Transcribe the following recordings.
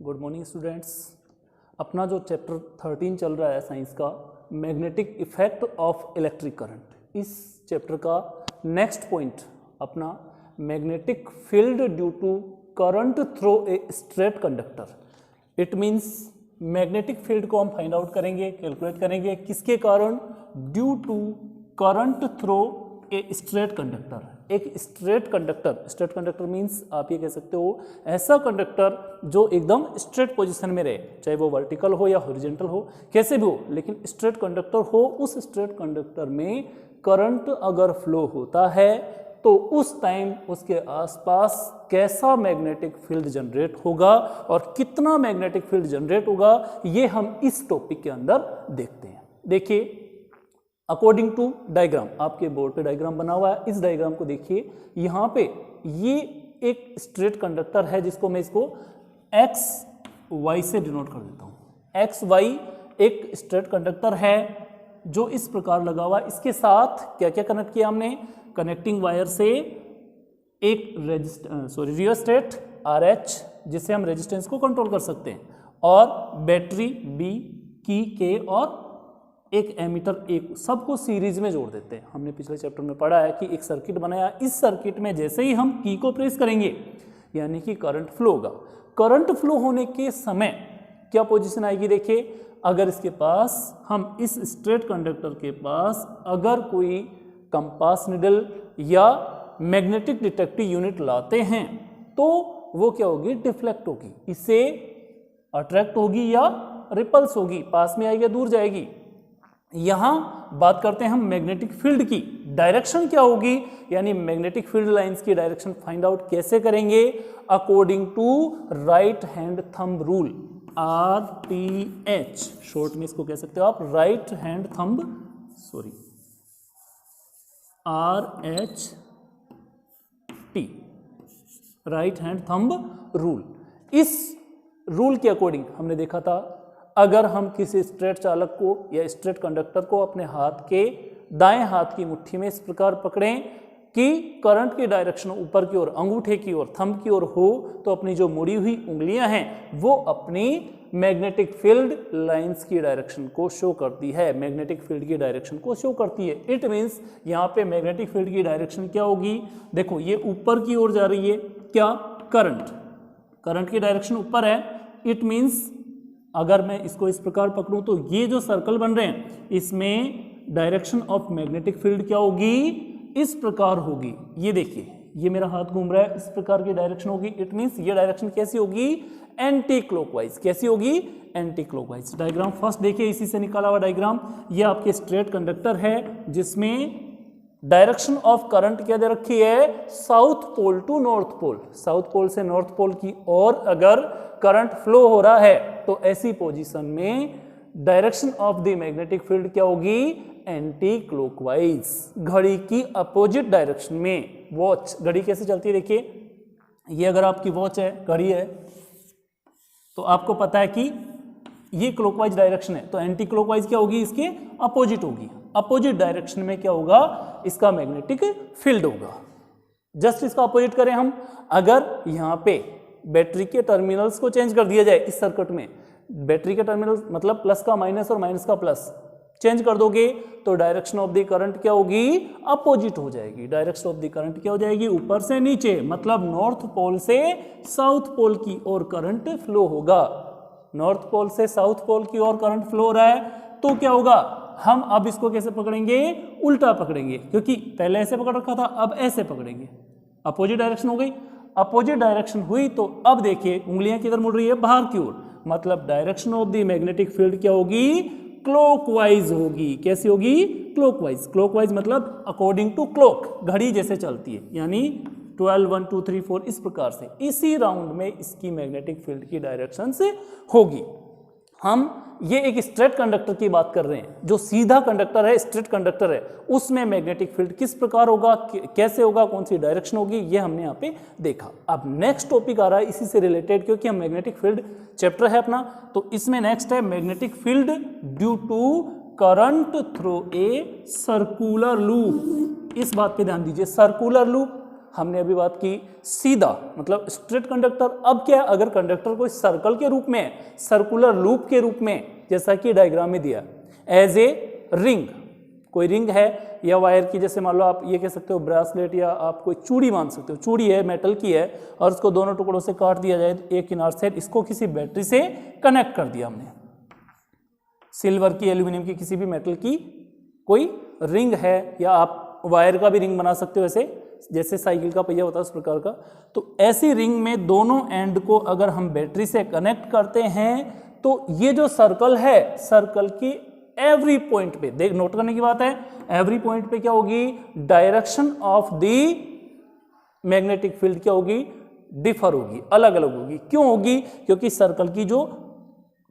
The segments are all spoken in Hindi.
Good morning students. अपना जो चैप्टर 13 चल रहा है साइंस का, magnetic effect of electric current, इस चैप्टर का नेक्स्ट पॉइंट अपना magnetic field due to current through a straight conductor. It means magnetic field को हम फाइंड आउट करेंगे, कैलकुलेट करेंगे किसके कारण, due to current through a straight conductor. एक स्ट्रेट कंडक्टर मींस आप ये कह सकते हो ऐसा कंडक्टर जो एकदम स्ट्रेट पोजीशन में रहे, चाहे वो वर्टिकल हो या हॉरिजॉन्टल हो, कैसे भी हो, लेकिन स्ट्रेट कंडक्टर हो। उस स्ट्रेट कंडक्टर में करंट अगर फ्लो होता है तो उस टाइम उसके आसपास कैसा मैग्नेटिक फील्ड जनरेट होगा और कितना मैग्नेटिक फील्ड जनरेट होगा, ये हम इस टॉपिक के अंदर देखते हैं। देखिए, अकॉर्डिंग टू डायग्राम, आपके बोर्ड पे डायग्राम बना हुआ है, इस डायग्राम को देखिए। यहाँ पे ये एक स्ट्रेट कंडक्टर है जिसको मैं इसको एक्स वाई से डिनोट कर देता हूँ। एक्स वाई एक स्ट्रेट कंडक्टर है जो इस प्रकार लगा हुआ है। इसके साथ क्या क्या कनेक्ट किया हमने, कनेक्टिंग वायर से एक रियोस्टेट RH जिससे हम रेजिस्टेंस को कंट्रोल कर सकते हैं, और बैटरी B की K और एक एमीटर एक, सबको सीरीज में जोड़ देते हैं। हमने पिछले चैप्टर में पढ़ा है कि एक सर्किट बनाया, इस सर्किट में जैसे ही हम की को प्रेस करेंगे यानी कि करंट फ्लो होगा। करंट फ्लो होने के समय क्या पोजीशन आएगी, देखिए, अगर इसके पास, हम इस स्ट्रेट कंडक्टर के पास अगर कोई कंपास निडल या मैग्नेटिक डिटेक्टिव यूनिट लाते हैं तो वो क्या होगी, डिफ्लेक्ट होगी, इससे अट्रैक्ट होगी या रिपल्स होगी, पास में आएगी या दूर जाएगी। यहां बात करते हैं हम मैग्नेटिक फील्ड की, डायरेक्शन क्या होगी, यानी मैग्नेटिक फील्ड लाइंस की डायरेक्शन फाइंड आउट कैसे करेंगे, according to right hand thumb rule, RTH, short में इसको कह सकते हो आप, right hand thumb, RHT, right hand thumb rule. इस रूल के अकॉर्डिंग हमने देखा था, अगर हम किसी स्ट्रेट चालक को या स्ट्रेट कंडक्टर को अपने हाथ के दाएं हाथ की मुट्ठी में इस प्रकार पकड़ें कि करंट की डायरेक्शन ऊपर की ओर, अंगूठे की ओर, थंब की ओर हो, तो अपनी जो मुड़ी हुई उंगलियां हैं वो अपनी मैग्नेटिक फील्ड लाइंस की डायरेक्शन को शो करती है, मैग्नेटिक फील्ड की डायरेक्शन को शो करती है। इट मीन्स यहाँ पे मैग्नेटिक फील्ड की डायरेक्शन क्या होगी, देखो ये ऊपर की ओर जा रही है, क्या, करंट की डायरेक्शन ऊपर है। इट मीन्स अगर मैं इसको इस प्रकार पकड़ूं तो ये जो सर्कल बन रहे हैं इसमें डायरेक्शन ऑफ मैग्नेटिक फील्ड क्या होगी, इस प्रकार होगी। ये देखिए, ये मेरा हाथ घूम रहा है, इस प्रकार की डायरेक्शन होगी। इट मींस ये डायरेक्शन कैसी होगी, एंटी क्लॉकवाइज। कैसी होगी, एंटी क्लॉकवाइज। डायग्राम फर्स्ट देखिए, इसी से निकाला हुआ डायग्राम। ये आपके स्ट्रेट कंडक्टर है जिसमें डायरेक्शन ऑफ करंट क्या दे रखी है, south pole to north pole, south pole से नॉर्थ पोल की ओर अगर करंट फ्लो हो रहा है तो ऐसी पोजीशन में direction of the magnetic field क्या होगी, एंटी क्लॉकवाइज, घड़ी की अपोजिट डायरेक्शन में। वॉच, घड़ी कैसे चलती है, देखिए, ये अगर आपकी वॉच है, घड़ी है, तो आपको पता है कि ये क्लॉकवाइज डायरेक्शन है, तो एंटी क्लॉकवाइज क्या होगी, इसके अपोजिट होगी। अपोजिट डायरेक्शन में क्या होगा, इसका मैग्नेटिक फील्ड होगा। जस्ट इसका अपोजिट करें हम, अगर यहाँ पे बैटरी के टर्मिनल्स को चेंज कर दिया जाए, इस सर्किट में बैटरी के टर्मिनल्स मतलब प्लस का माइनस और माइनस का प्लस चेंज कर दोगे तो डायरेक्शन ऑफ द करंट क्या होगी, अपोजिट हो जाएगी। डायरेक्शन ऑफ द करंट क्या हो जाएगी, ऊपर से नीचे, मतलब नॉर्थ पोल से साउथ पोल की ओर करंट फ्लो होगा। नॉर्थ पोल से साउथ पोल की ओर करंट फ्लो हो रहा है तो क्या होगा, हम अब इसको कैसे पकड़ेंगे, उल्टा पकड़ेंगे, क्योंकि पहले ऐसे पकड़ रखा था, अब ऐसे पकड़ेंगे। अपोजिट डायरेक्शन हो गई, अपोजिट डायरेक्शन हुई तो अब देखिए उंगलियां किधर मुड़ रही है, बाहर की ओर, मतलब direction of the magnetic field क्या होगी, क्लॉकवाइज होगी। कैसी होगी, क्लॉकवाइज। क्लॉकवाइज मतलब अकॉर्डिंग टू क्लॉक, घड़ी जैसे चलती है, यानी 12 1 2 3 4 इस प्रकार से, इसी राउंड में इसकी मैग्नेटिक फील्ड की डायरेक्शन से होगी। हम ये एक स्ट्रेट कंडक्टर की बात कर रहे हैं, जो सीधा कंडक्टर है, स्ट्रेट कंडक्टर है, उसमें मैग्नेटिक फील्ड किस प्रकार होगा, कैसे होगा, कौन सी डायरेक्शन होगी, ये हमने यहाँ पे देखा। अब नेक्स्ट टॉपिक आ रहा है इसी से रिलेटेड, क्योंकि हम मैग्नेटिक फील्ड चैप्टर है अपना, तो इसमें नेक्स्ट है magnetic field due to current through a circular loop. इस बात पे ध्यान दीजिए, सर्कुलर लूप, हमने अभी बात की सीधा मतलब स्ट्रेट कंडक्टर। अब क्या है, अगर कंडक्टर कोई सर्कल के रूप में, सर्कुलर लूप के रूप में, जैसा कि डायग्राम में दिया एज ए रिंग, कोई रिंग है या वायर की, जैसे मान लो आप ये कह सकते हो ब्रेसलेट, या आप कोई चूड़ी मान सकते हो, चूड़ी है मेटल की है और उसको दोनों टुकड़ों से काट दिया जाए, एक किनार से इसको किसी बैटरी से कनेक्ट कर दिया हमने, सिल्वर की, एल्यूमिनियम की, किसी भी मेटल की कोई रिंग है, या आप वायर का भी रिंग बना सकते हो ऐसे, जैसे साइकिल का पहिया होता है उस प्रकार का। तो ऐसी रिंग में दोनों एंड को अगर हम बैटरी से कनेक्ट करते हैं तो ये जो सर्कल है, सर्कल की एवरी पॉइंट पे, देख नोट करने की बात है, एवरी पॉइंट पे क्या होगी, direction of the magnetic field क्या होगी, डिफर होगी, अलग अलग होगी। क्यों होगी, क्योंकि सर्कल की जो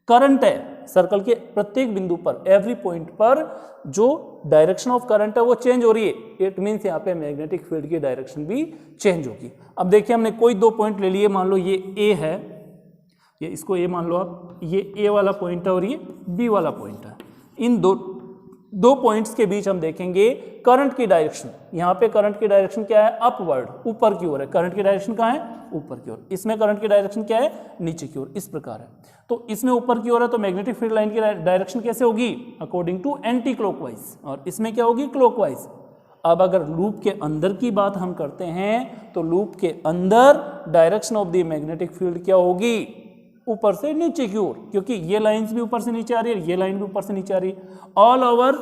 करंट है, सर्कल के प्रत्येक बिंदु पर, एवरी पॉइंट पर जो डायरेक्शन ऑफ करंट है वो चेंज हो रही है। इट मीन्स यहाँ पे मैग्नेटिक फील्ड की डायरेक्शन भी चेंज होगी। अब देखिए हमने कोई दो पॉइंट ले लिए, मान लो ये ए है, ये इसको ए मान लो आप, ये ए वाला पॉइंट है और ये बी वाला पॉइंट है। इन दो पॉइंट्स के बीच हम देखेंगे करंट की डायरेक्शन। यहाँ पे करंट की डायरेक्शन क्या है, अपवर्ड, ऊपर की ओर है। करंट की डायरेक्शन कहाँ है, ऊपर की ओर। इसमें करंट की डायरेक्शन क्या है, नीचे की ओर, इस प्रकार है। तो इसमें ऊपर की ओर है तो मैग्नेटिक फील्ड लाइन की डायरेक्शन कैसे होगी, अकॉर्डिंग टू एंटी क्लॉकवाइज, और इसमें क्या होगी, क्लॉकवाइज। अब अगर लूप के अंदर की बात हम करते हैं तो लूप के अंदर direction of the magnetic field क्या होगी, ऊपर से नीचे की ओर, क्योंकि ये लाइंस भी ऊपर से नीचे आ रही है, ये लाइन भी ऊपर से नीचे आ रही है। ऑल ओवर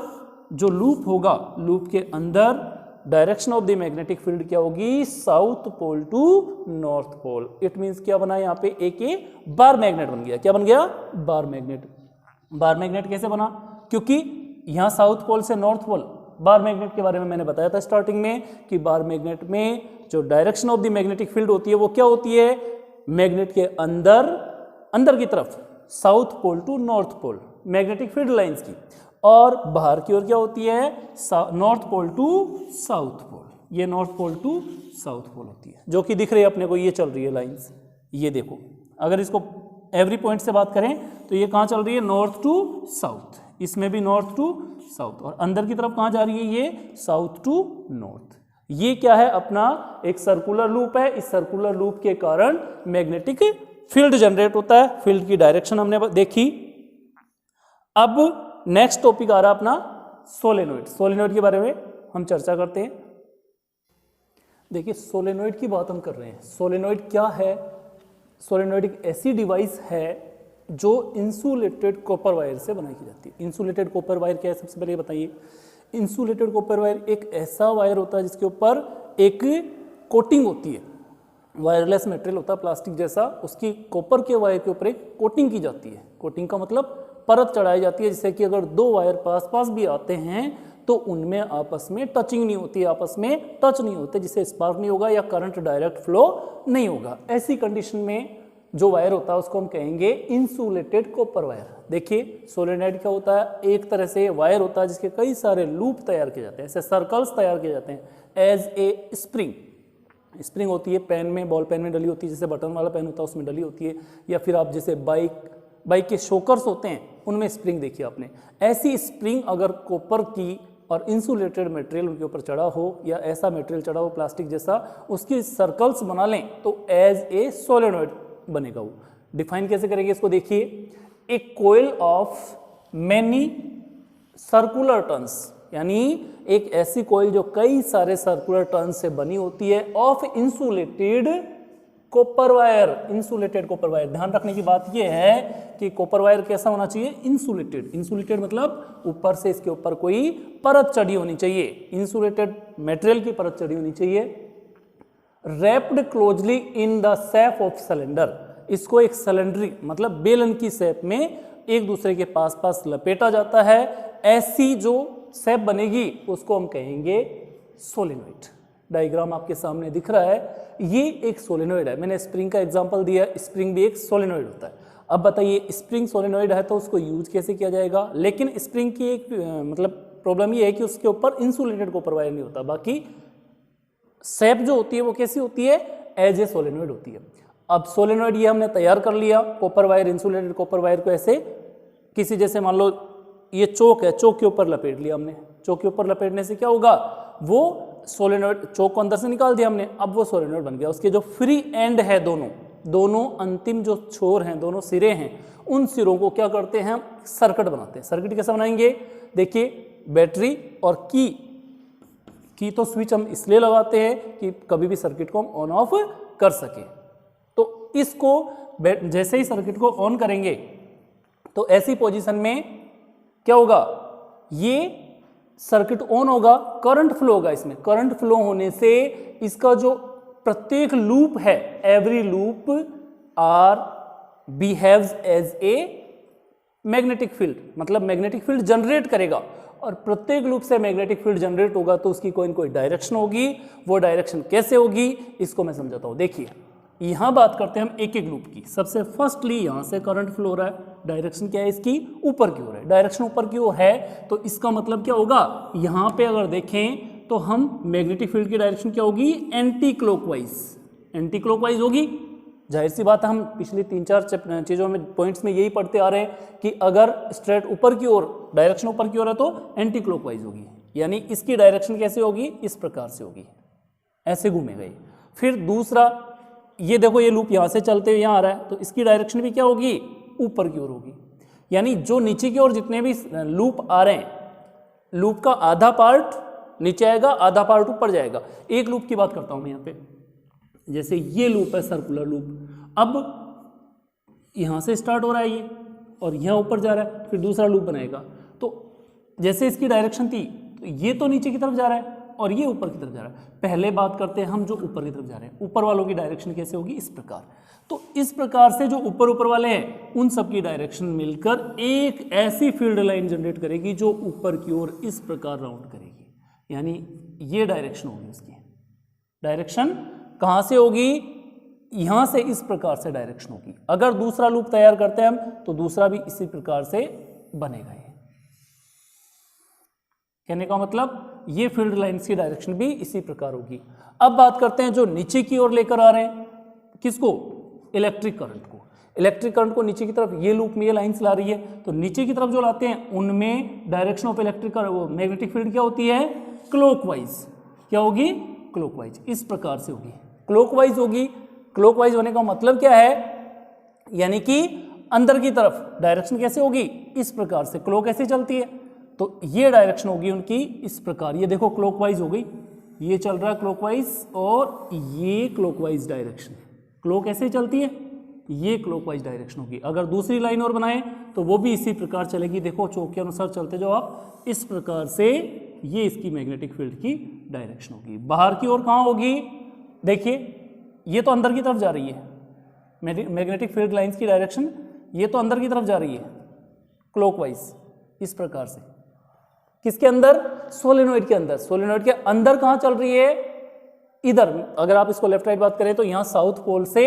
जो लूप होगा, लूप के अंदर direction of the magnetic field क्या होगी, south pole to north pole. It means क्या बना यहाँ पे, एक बार मैग्नेट बन गया। क्या बन गया, बार मैग्नेट। बार मैग्नेट कैसे बना, क्योंकि यहाँ साउथ पोल से नॉर्थ पोल, बार मैग्नेट के बारे में मैंने बताया था स्टार्टिंग में कि बार मैग्नेट में जो direction of the magnetic field होती है वो क्या होती है, मैग्नेट के अंदर की तरफ, south pole to north pole, magnetic field lines की, और बाहर की ओर क्या होती है, north pole to south pole. ये north pole to south pole होती है, जो कि दिख रही है अपने को, ये चल रही है लाइंस, ये देखो। अगर इसको एवरी पॉइंट से बात करें तो ये कहाँ चल रही है, नॉर्थ टू साउथ, इसमें भी नॉर्थ टू साउथ, और अंदर की तरफ कहाँ जा रही है, ये साउथ टू नॉर्थ। ये क्या है, अपना एक सर्कुलर लूप है। इस सर्कुलर लूप के कारण मैग्नेटिक फील्ड जनरेट होता है। फील्ड की डायरेक्शन हमने देखी। अब नेक्स्ट टॉपिक आ रहा अपना सोलेनोइड। सोलेनोइड के बारे में हम चर्चा करते हैं। देखिए सोलेनोइड की बात हम कर रहे हैं। सोलेनोइड क्या है, सोलेनोइड एक ऐसी डिवाइस है जो इंसुलेटेड कॉपर वायर से बनाई की जाती है। इंसुलेटेड कॉपर वायर क्या है, सबसे पहले बताइए। इंसुलेटेड कॉपर वायर एक ऐसा वायर होता है जिसके ऊपर एक कोटिंग होती है, वायरलेस मटेरियल होता है प्लास्टिक जैसा, उसकी कॉपर के वायर के ऊपर एक कोटिंग की जाती है। कोटिंग का मतलब परत चढ़ाई जाती है, जिससे कि अगर दो वायर पास पास भी आते हैं तो उनमें आपस में टचिंग नहीं होती, आपस में टच नहीं होते, जिससे स्पार्क नहीं होगा या करंट डायरेक्ट फ्लो नहीं होगा। ऐसी कंडीशन में जो वायर होता है उसको हम कहेंगे इंसुलेटेड कॉपर वायर। देखिए सोलेनोइड क्या होता है, एक तरह से वायर होता है जिसके कई सारे लूप तैयार किए जाते हैं, ऐसे सर्कल्स तैयार किए जाते हैं एज ए स्प्रिंग। स्प्रिंग होती है पेन में, बॉल पेन में डली होती है, जैसे बटन वाला पेन होता है उसमें डली होती है, या फिर आप जैसे बाइक के शोकर्स होते हैं उनमें स्प्रिंग देखी आपने। ऐसी स्प्रिंग अगर कॉपर की और इंसुलेटेड मटेरियल उनके ऊपर चढ़ा हो, या ऐसा मटेरियल चढ़ा हो प्लास्टिक जैसा, उसकी सर्कल्स बना लें तो एज ए सोलेनोइड बनेगा। वो डिफाइन कैसे करेंगे इसको देखिए, एक कोयल ऑफ मैनी सर्कुलर टर्न्स, यानी एक ऐसी कोयल जो कई सारे सर्कुलर टर्न्स से बनी होती है, of insulated copper wire. Insulated copper wire, ध्यान रखने की बात यह है कि कॉपर वायर कैसा होना चाहिए, इंसुलेटेड। इंसुलेटेड मतलब ऊपर से इसके ऊपर कोई परत चढ़ी होनी चाहिए, इंसुलेटेड मटेरियल की परत चढ़ी होनी चाहिए। Wrapped closely in the shape of cylinder, इसको एक सिलेंडरी मतलब बेलन की शेप में एक दूसरे के पास पास लपेटा जाता है। ऐसी जो शेप बनेगी उसको हम कहेंगे सोलेनोइड। डायग्राम आपके सामने दिख रहा है, ये एक सोलेनोइड है। मैंने स्प्रिंग का एग्जांपल दिया, स्प्रिंग भी एक सोलेनोइड होता है। अब बताइए स्प्रिंग सोलेनोइड है तो उसको यूज कैसे किया जाएगा। लेकिन स्प्रिंग की एक मतलब प्रॉब्लम ये है कि उसके ऊपर इंसुलेटेड कॉपर वायर नहीं होता, बाकी शेप जो होती है वो कैसी होती है, एज ए सोलेनोइड होती है। अब सोलेनोइड ये हमने तैयार कर लिया, copper wire, insulated copper wire को ऐसे किसी, जैसे मान लो ये चौक है, चौक के ऊपर लपेट लिया हमने। चौक के ऊपर लपेटने से क्या होगा, वो सोलेनॉइड चोक को अंदर से निकाल दिया हमने, अब वो सोलेनॉइड बन गया। उसके जो फ्री एंड है दोनों अंतिम जो छोर हैं, दोनों सिरे हैं, उन सिरों को क्या करते हैं हम सर्किट बनाते हैं। सर्किट कैसे बनाएंगे? देखिए बैटरी और की तो स्विच हम इसलिए लगाते हैं कि कभी भी सर्किट को हम ऑन ऑफ कर सके। तो इसको जैसे ही सर्किट को ऑन करेंगे तो ऐसी पोजीशन में क्या होगा, ये सर्किट ऑन होगा, करंट फ्लो होगा। इसमें करंट फ्लो होने से इसका जो प्रत्येक लूप है, every loop are behaves as a magnetic field, मतलब मैग्नेटिक फील्ड जनरेट करेगा। और प्रत्येक लूप से मैग्नेटिक फील्ड जनरेट होगा तो उसकी कोई न कोई डायरेक्शन होगी। वो डायरेक्शन कैसे होगी इसको मैं समझाता हूं। देखिए यहां बात करते हैं हम एक एक लूप की। सबसे फर्स्टली यहां से करंट फ्लो हो रहा है, डायरेक्शन क्या है इसकी, ऊपर की ओर है। डायरेक्शन ऊपर की ओर है तो इसका मतलब क्या होगा, यहां पे अगर देखें तो हम मैग्नेटिक फील्ड की डायरेक्शन क्या होगी, एंटी क्लॉकवाइज, एंटी क्लॉकवाइज होगी। जाहिर सी बात है, हम पिछली 3-4 चीज़ों में पॉइंट्स में यही पढ़ते आ रहे हैं कि अगर स्ट्रेट ऊपर की ओर, डायरेक्शन ऊपर की ओर है तो एंटी क्लॉकवाइज होगी, यानी इसकी डायरेक्शन कैसे होगी, इस प्रकार से होगी, ऐसे घूमेगा ये। फिर दूसरा, ये देखो ये लूप यहाँ से चलते हुए यहाँ आ रहा है तो इसकी डायरेक्शन भी क्या होगी, ऊपर की ओर होगी। यानी जो नीचे की ओर जितने भी लूप आ रहे हैं, लूप का आधा पार्ट नीचे आएगा, आधा पार्ट ऊपर जाएगा। एक लूप की बात करता हूँ मैं यहाँ पे, जैसे ये लूप है सर्कुलर लूप, अब यहाँ से स्टार्ट हो रहा है ये और यहाँ ऊपर जा रहा है, फिर दूसरा लूप बनाएगा। तो जैसे इसकी डायरेक्शन थी तो ये तो नीचे की तरफ जा रहा है और ये ऊपर की तरफ जा रहा है। पहले बात करते हैं हम जो ऊपर की तरफ जा रहे हैं, ऊपर वालों की डायरेक्शन कैसे होगी, इस प्रकार। तो इस प्रकार से जो ऊपर वाले हैं उन सब की डायरेक्शन मिलकर एक ऐसी फील्ड लाइन जनरेट करेगी जो ऊपर की ओर इस प्रकार राउंड करेगी, यानी ये डायरेक्शन होगी उसकी। डायरेक्शन कहाँ से होगी, यहाँ से इस प्रकार से डायरेक्शन होगी। अगर दूसरा लूप तैयार करते हैं हम तो दूसरा भी इसी प्रकार से बनेगा। ये कहने का मतलब ये फील्ड लाइंस की डायरेक्शन भी इसी प्रकार होगी। अब बात करते हैं जो नीचे की ओर लेकर आ रहे हैं, किसको, इलेक्ट्रिक करंट को। इलेक्ट्रिक करंट को नीचे की तरफ ये लूप में ये लाइंस ला रही है, तो नीचे की तरफ जो लाते हैं उनमें डायरेक्शन ऑफ इलेक्ट्रिक वो मैग्नेटिक फील्ड क्या होती है, क्लॉकवाइज। क्या होगी, क्लॉकवाइज, इस प्रकार से होगी, क्लॉकवाइज होगी। क्लॉकवाइज होने का मतलब क्या है, यानी कि अंदर की तरफ डायरेक्शन कैसे होगी, इस प्रकार से। क्लॉक कैसे चलती है तो ये डायरेक्शन होगी उनकी इस प्रकार। ये देखो क्लॉकवाइज हो गई, ये चल रहा है क्लॉकवाइज और ये क्लॉकवाइज डायरेक्शन। क्लॉक कैसे चलती है, ये क्लॉकवाइज डायरेक्शन होगी। अगर दूसरी लाइन और बनाएं तो वो भी इसी प्रकार चलेगी। देखो चौक के अनुसार चलते जाओ आप, इस प्रकार से ये इसकी मैग्नेटिक फील्ड की डायरेक्शन होगी। बाहर की ओर कहाँ होगी, देखिए ये तो अंदर की तरफ जा रही है, मैग्नेटिक फील्ड लाइंस की डायरेक्शन ये तो अंदर की तरफ जा रही है क्लॉकवाइज, इस प्रकार से। किसके अंदर, सोलेनॉइड के अंदर। सोलेनॉइड के अंदर कहाँ चल रही है, इधर। अगर आप इसको लेफ्ट राइट बात करें तो यहाँ साउथ पोल से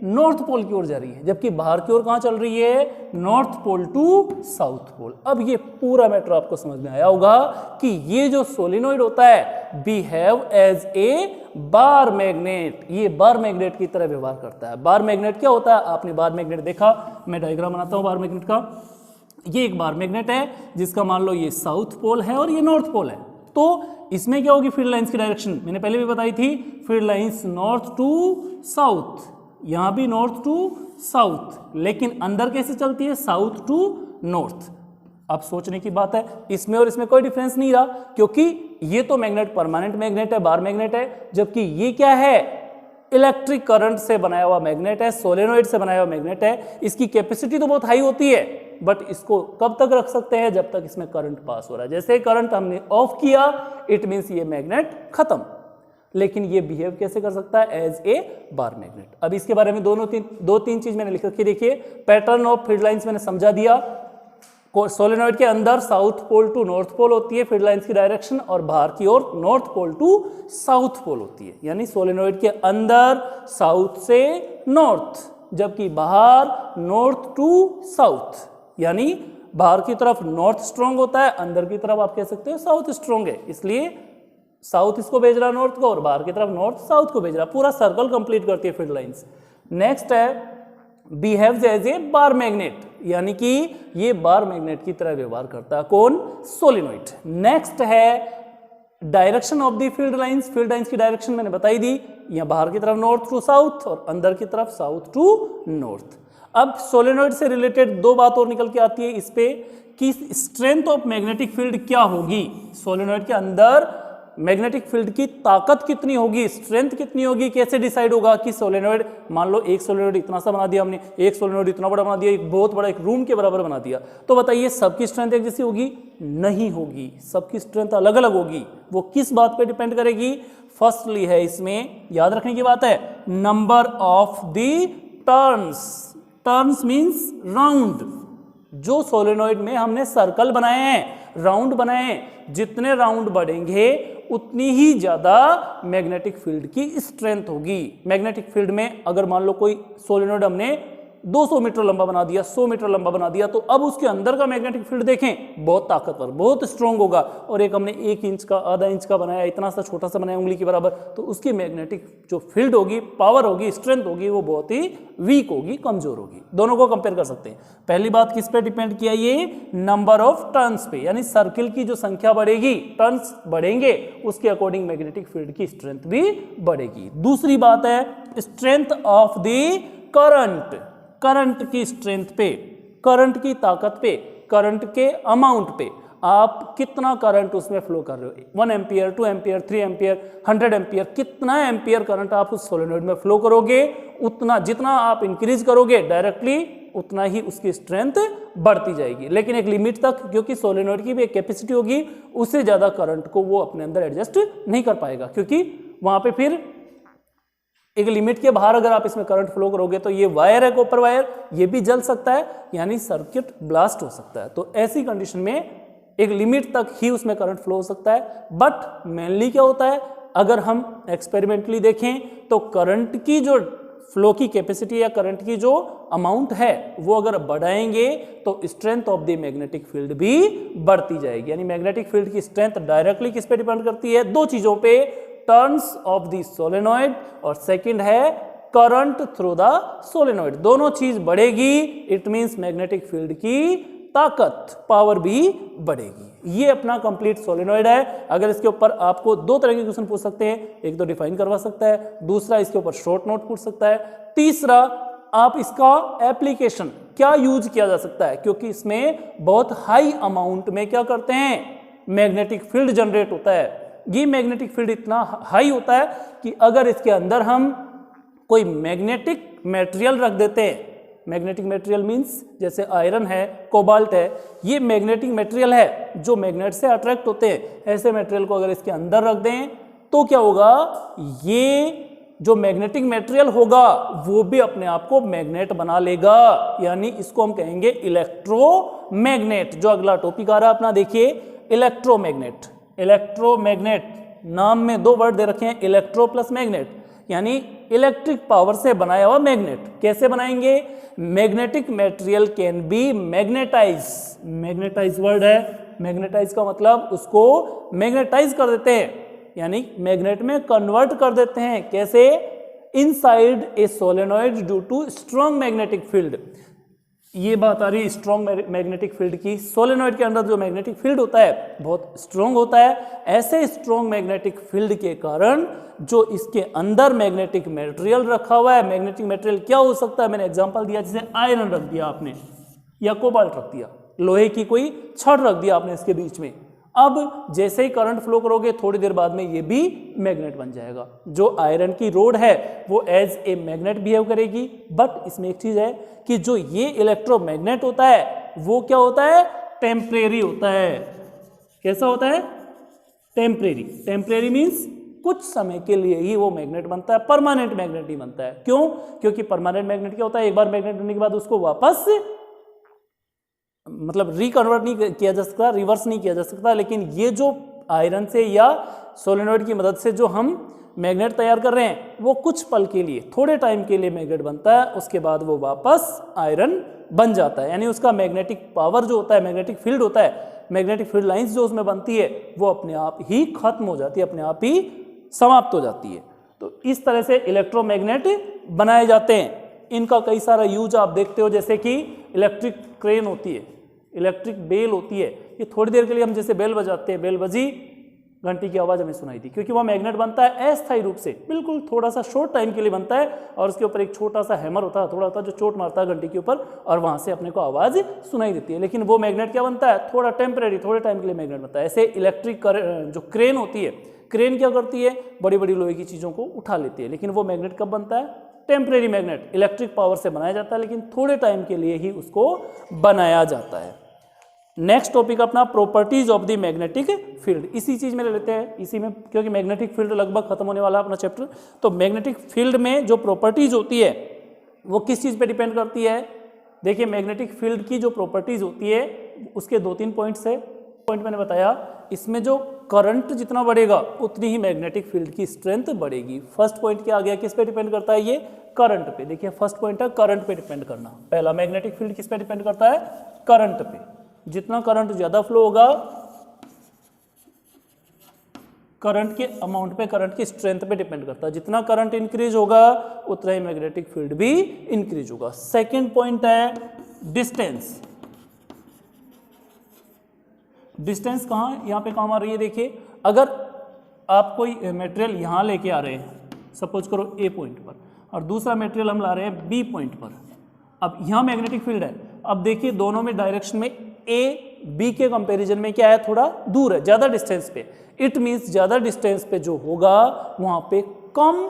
नॉर्थ पोल की ओर जा रही है, जबकि बाहर की ओर कहाँ चल रही है, north pole to south pole. अब ये पूरा मैटर आपको समझ में आया होगा कि ये जो सोलेनॉइड होता है behave as a bar magnet, ये बार मैग्नेट की तरह व्यवहार करता है। बार मैग्नेट क्या होता है, आपने बार मैग्नेट देखा, मैं डायग्राम बनाता हूँ बार मैग्नेट का। ये एक बार मैग्नेट है जिसका मान लो ये साउथ पोल है और ये नॉर्थ पोल है। तो इसमें क्या होगी फील्ड लाइंस की डायरेक्शन, मैंने पहले भी बताई थी, field lines north to south, यहां भी नॉर्थ टू साउथ, लेकिन अंदर कैसे चलती है, साउथ टू नॉर्थ। अब सोचने की बात है, इसमें और इसमें कोई डिफरेंस नहीं रहा, क्योंकि ये तो मैग्नेट परमानेंट मैग्नेट है, बार मैग्नेट है, जबकि ये क्या है, इलेक्ट्रिक करंट से बनाया हुआ मैग्नेट है, सोलेनॉइड से बनाया हुआ मैग्नेट है। इसकी कैपेसिटी तो बहुत हाई होती है, बट इसको कब तक रख सकते हैं, जब तक इसमें करंट पास हो रहा है। जैसे करंट हमने ऑफ किया, इट मीन्स ये मैग्नेट खत्म। लेकिन ये बिहेव कैसे कर सकता है, एज ए बार मैग्नेट। अब इसके बारे में दो तीन चीज मैंने लिख रखी, देखिए पैटर्न ऑफ फील्ड लाइंस मैंने समझा दिया। सोलेनॉइड के अंदर south pole to north pole होती है फील्ड लाइंस की डायरेक्शन, और बाहर की ओर north pole to south pole होती है। यानी सोलेनॉइड के अंदर साउथ से नॉर्थ, जबकि बाहर नॉर्थ टू साउथ, यानी बाहर की तरफ नॉर्थ स्ट्रॉन्ग होता है, अंदर की तरफ आप कह सकते हो साउथ स्ट्रॉन्ग है, इसलिए साउथ इसको भेज रहा है नॉर्थ को और बाहर की तरफ नॉर्थ साउथ को भेज रहा है। पूरा सर्कल कंप्लीट करती है फील्ड लाइंस। नेक्स्ट है behaves as a bar magnet, यानी कि ये बार मैग्नेट की तरह व्यवहार करता है, कौन, सोलेनॉइड। नेक्स्ट है direction of the field lines की डायरेक्शन मैंने बताई दी, यहाँ बाहर की तरफ नॉर्थ टू साउथ और अंदर की तरफ साउथ टू नॉर्थ। अब सोलेनोइड से रिलेटेड दो बात और निकल के आती है इस पे कि स्ट्रेंथ ऑफ मैग्नेटिक फील्ड क्या होगी, सोलेनोइड के अंदर मैग्नेटिक फील्ड की ताकत कितनी होगी, स्ट्रेंथ कितनी होगी, कैसे डिसाइड होगा कि सोलेनोइड, मान लो एक सोलेनोइड इतना सा बना दिया हमने, एक सोलेनोइड इतना बड़ा बना दिया, एक बहुत बड़ा एक रूम के बराबर बना दिया, तो बताइए सबकी स्ट्रेंथ एक जैसी होगी? नहीं होगी, सबकी स्ट्रेंथ अलग अलग होगी। वो किस बात पे डिपेंड करेगी? फर्स्टली है इसमें याद रखने की बात है number of the turns, turns means round. जो सोलेनोइड में हमने सर्कल बनाए हैं, राउंड बनाए हैं, जितने राउंड बढ़ेंगे उतनी ही ज्यादा मैग्नेटिक फील्ड की स्ट्रेंथ होगी। मैग्नेटिक फील्ड में अगर मान लो कोई सोलेनोइड हमने 200 मीटर लंबा बना दिया, 100 मीटर लंबा बना दिया, तो अब उसके अंदर का मैग्नेटिक फील्ड देखें बहुत ताकतवर, बहुत स्ट्रांग होगा। और एक हमने 1 इंच का, आधा इंच का बनाया, इतना सा छोटा सा बनाया उंगली के बराबर, तो उसकी मैग्नेटिक जो फील्ड होगी, पावर होगी, स्ट्रेंथ होगी, वो बहुत ही वीक होगी, कमजोर होगी। दोनों को कंपेयर कर सकते हैं। पहली बात किस पे डिपेंड किया? ये नंबर ऑफ टर्न्स पे, यानी सर्किल की जो संख्या बढ़ेगी, टर्न्स बढ़ेंगे, उसके अकॉर्डिंग मैग्नेटिक फील्ड की स्ट्रेंथ भी बढ़ेगी। दूसरी बात है strength of the current, current की स्ट्रेंथ पे, करंट की ताकत पे, करंट के अमाउंट पे, आप कितना करंट उसमें फ्लो कर रहे हो, 1 एम्पियर, 2 एम्पियर, 3 एम्पियर, 100 एम्पियर, कितना एम्पियर करंट आप उस सोलेनोइड में फ्लो करोगे, उतना जितना आप इंक्रीज करोगे डायरेक्टली उतना ही उसकी स्ट्रेंथ बढ़ती जाएगी, लेकिन एक लिमिट तक, क्योंकि सोलेनोइड की भी एक कैपेसिटी होगी, उससे ज्यादा करंट को वो अपने अंदर एडजस्ट नहीं कर पाएगा, क्योंकि वहां पे फिर एक लिमिट के बाहर अगर आप इसमें करंट फ्लो करोगे तो ये वायर है, कॉपर वायर, ये भी जल सकता है, यानी सर्किट ब्लास्ट हो सकता है। तो ऐसी कंडीशन में एक लिमिट तक ही उसमें करंट फ्लो हो सकता है। बट मेनली क्या होता है, अगर हम एक्सपेरिमेंटली देखें तो करंट की जो फ्लो की कैपेसिटी या करंट की जो अमाउंट है वो अगर बढ़ाएंगे तो strength of the magnetic field भी बढ़ती जाएगी। यानी मैग्नेटिक फील्ड की स्ट्रेंथ डायरेक्टली किस पे डिपेंड करती है? दो चीजों पे, टर्न्स ऑफ द सोलेनोइड और सेकंड है करंट थ्रू द सोलेनोइड। दोनों चीज बढ़ेगी, इट मींस मैग्नेटिक फील्ड की ताकत, पावर भी बढ़ेगी। ये अपना कंप्लीट सोलेनोइड है। अगर इसके ऊपर आपको दो तरह के क्वेश्चन पूछ सकते हैं, एक तो डिफाइन करवा सकता है, दूसरा इसके ऊपर शॉर्ट नोट पूछ सकता है, तीसरा आप इसका एप्लीकेशन क्या यूज किया जा सकता है, क्योंकि इसमें बहुत हाई अमाउंट में क्या करते हैं, मैग्नेटिक फील्ड जनरेट होता है। ये मैग्नेटिक फील्ड इतना हाई होता है कि अगर इसके अंदर हम कोई मैग्नेटिक मटेरियल रख देते हैं, मैग्नेटिक मटेरियल मींस जैसे आयरन है, कोबाल्ट है, ये मैग्नेटिक मटेरियल है जो मैग्नेट से अट्रैक्ट होते हैं। ऐसे मटेरियल को अगर इसके अंदर रख दें तो क्या होगा, ये जो मैग्नेटिक मटेरियल होगा वो भी अपने आप को मैग्नेट बना लेगा, यानी इसको हम कहेंगे इलेक्ट्रोमैग्नेट। जो अगला टॉपिक आ रहा है अपना देखिए, इलेक्ट्रोमैग्नेट। इलेक्ट्रोमैग्नेट नाम में दो वर्ड दे रखे हैं, इलेक्ट्रो प्लस मैग्नेट, यानी इलेक्ट्रिक पावर से बनाया हुआ मैग्नेट। कैसे बनाएंगे? Magnetic material can be magnetize, magnetize word है, मैग्नेटाइज का मतलब उसको मैग्नेटाइज कर देते हैं, यानी मैग्नेट में कन्वर्ट कर देते हैं। कैसे? Inside a solenoid due to strong magnetic field. ये बात आ रही है स्ट्रॉन्ग मैग्नेटिक फील्ड की। सोलेनोइड के अंदर जो मैग्नेटिक फील्ड होता है बहुत स्ट्रॉन्ग होता है। ऐसे स्ट्रॉन्ग मैग्नेटिक फील्ड के कारण जो इसके अंदर मैग्नेटिक मटेरियल रखा हुआ है, मैग्नेटिक मटेरियल क्या हो सकता है, मैंने एग्जांपल दिया, जैसे आयरन रख दिया आपने या कोबाल्ट रख दिया, लोहे की कोई छड़ रख दिया आपने इसके बीच में। अब जैसे ही करंट फ्लो करोगे थोड़ी देर बाद में ये भी मैग्नेट बन जाएगा। जो आयरन की रोड है वो एज ए मैग्नेट बिहेव करेगी। बट इसमें एक चीज है कि जो ये इलेक्ट्रोमैग्नेट होता है वो क्या होता है, टेम्परेरी होता है। कैसा होता है? टेम्परेरी। टेम्परेरी मीन्स कुछ समय के लिए ही वो मैग्नेट बनता है, परमानेंट मैग्नेट नहीं बनता है। क्यों? क्योंकि परमानेंट मैग्नेट क्या होता है, एक बार मैग्नेट बनने के बाद उसको वापस मतलब रिकन्वर्ट नहीं किया जा सकता, रिवर्स नहीं किया जा सकता। लेकिन ये जो आयरन से या सोलेनोइड की मदद से जो हम मैग्नेट तैयार कर रहे हैं वो कुछ पल के लिए, थोड़े टाइम के लिए मैग्नेट बनता है, उसके बाद वो वापस आयरन बन जाता है। यानी उसका मैग्नेटिक पावर जो होता है, मैग्नेटिक फील्ड होता है, मैग्नेटिक फील्ड लाइंस जो उसमें बनती है वो अपने आप ही खत्म हो जाती है, अपने आप ही समाप्त हो जाती है। तो इस तरह से इलेक्ट्रोमैग्नेट बनाए जाते हैं। इनका कई सारा यूज आप देखते हो, जैसे कि इलेक्ट्रिक क्रेन होती है, इलेक्ट्रिक बेल होती है। ये थोड़ी देर के लिए हम जैसे बेल बजाते हैं, बेल बजी, घंटी की आवाज़ हमें सुनाई दी, क्योंकि वह मैग्नेट बनता है अस्थायी रूप से, बिल्कुल थोड़ा सा शॉर्ट टाइम के लिए बनता है, और उसके ऊपर एक छोटा सा हैमर होता है, थोड़ा होता है जो चोट मारता है घंटी के ऊपर, और वहाँ से अपने को आवाज़ सुनाई देती है। लेकिन वो मैग्नेट क्या बनता है, थोड़ा टेम्परेरी, थोड़े टाइम के लिए मैग्नेट बनता है। ऐसे इलेक्ट्रिक जो क्रेन होती है, क्रेन क्या करती है, बड़ी बड़ी लोहे की चीज़ों को उठा लेती है, लेकिन वो मैग्नेट कब बनता है, टेम्परेरी मैग्नेट, इलेक्ट्रिक पावर से बनाया जाता है, लेकिन थोड़े टाइम के लिए ही उसको बनाया जाता है। नेक्स्ट टॉपिक अपना properties of the magnetic field, इसी चीज में ले लेते हैं, इसी में, क्योंकि मैग्नेटिक फील्ड लगभग खत्म होने वाला है अपना चैप्टर। तो मैग्नेटिक फील्ड में जो प्रॉपर्टीज होती है वो किस चीज पे डिपेंड करती है। देखिए मैग्नेटिक फील्ड की जो प्रॉपर्टीज होती है उसके 2-3 पॉइंट्स है। पॉइंट मैंने बताया, इसमें जो करंट जितना बढ़ेगा उतनी ही मैग्नेटिक फील्ड की स्ट्रेंथ बढ़ेगी। फर्स्ट पॉइंट क्या आ गया, किस पे डिपेंड करता है, ये करंट पे। देखिए फर्स्ट पॉइंट है करंट पे डिपेंड करना। पहला, मैग्नेटिक फील्ड किस पे डिपेंड करता है, करंट पे। जितना करंट ज्यादा फ्लो होगा, करंट के अमाउंट पे, करंट की स्ट्रेंथ पे डिपेंड करता है। जितना करंट इंक्रीज होगा उतना ही मैग्नेटिक फील्ड भी इंक्रीज होगा। सेकंड पॉइंट है डिस्टेंस। डिस्टेंस कहाँ, यहाँ पे काम आ रही है। देखिए अगर आप कोई मटेरियल यहाँ लेके आ रहे हैं, सपोज करो ए पॉइंट पर, और दूसरा मटेरियल हम ला रहे हैं बी पॉइंट पर, अब यहाँ मैग्नेटिक फील्ड है। अब देखिए दोनों में डायरेक्शन में ए बी के कंपैरिजन में क्या है, थोड़ा दूर है, ज़्यादा डिस्टेंस पे। इट मीन्स ज़्यादा डिस्टेंस पे जो होगा वहाँ पे कम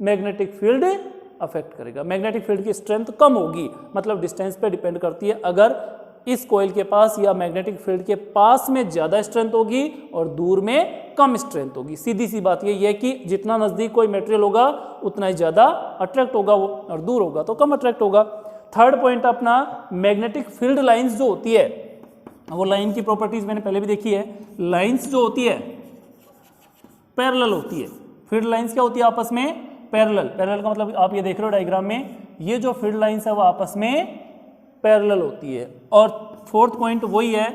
मैग्नेटिक फील्ड अफेक्ट करेगा, मैग्नेटिक फील्ड की स्ट्रेंथ कम होगी। मतलब डिस्टेंस पे डिपेंड करती है। अगर इस कॉइल के पास या मैग्नेटिक फील्ड के पास में ज़्यादा स्ट्रेंथ होगी और दूर में कम स्ट्रेंथ होगी। सीधी सी बात ये है कि जितना नज़दीक कोई मटेरियल होगा उतना ही ज़्यादा अट्रैक्ट होगा वो, और दूर होगा तो कम अट्रैक्ट होगा। थर्ड पॉइंट अपना मैग्नेटिक फील्ड लाइंस जो होती है, वो लाइन की प्रॉपर्टीज मैंने पहले भी देखी है। लाइंस जो होती है पैरेलल होती है। फील्ड लाइंस क्या होती है, आपस में पैरेलल। पैरेलल का मतलब आप ये देख रहे हो डायग्राम में, ये जो फील्ड लाइंस है वो आपस में पैरेलल होती है। और फोर्थ पॉइंट वही है,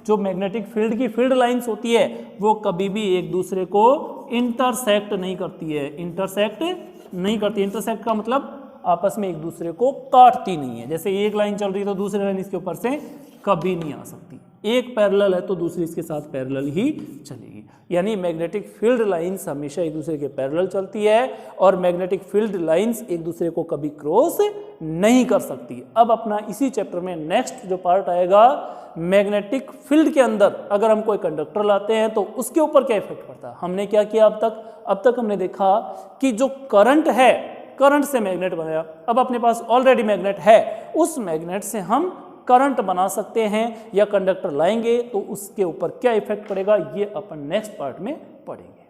जो मैग्नेटिक फील्ड की फील्ड लाइंस होती है वो कभी भी एक दूसरे को इंटरसेक्ट नहीं करती है। इंटरसेक्ट नहीं करती, इंटरसेक्ट का मतलब आपस में एक दूसरे को काटती नहीं है। जैसे एक लाइन चल रही है तो दूसरी लाइन इसके ऊपर से कभी नहीं आ सकती। एक पैरेलल है तो दूसरी इसके साथ पैरेलल ही चलेगी। यानी मैग्नेटिक फील्ड लाइंस हमेशा एक दूसरे के पैरेलल चलती है, और मैग्नेटिक फील्ड लाइंस एक दूसरे को कभी क्रॉस नहीं कर सकती। अब अपना इसी चैप्टर में नेक्स्ट जो पार्ट आएगा, मैग्नेटिक फील्ड के अंदर अगर हम कोई कंडक्टर लाते हैं तो उसके ऊपर क्या इफेक्ट पड़ता है। हमने क्या किया अब तक हमने देखा कि जो करंट है, करंट से मैग्नेट बनाया। अब अपने पास ऑलरेडी मैग्नेट है, उस मैग्नेट से हम करंट बना सकते हैं या कंडक्टर लाएंगे तो उसके ऊपर क्या इफेक्ट पड़ेगा, ये अपन नेक्स्ट पार्ट में पढ़ेंगे।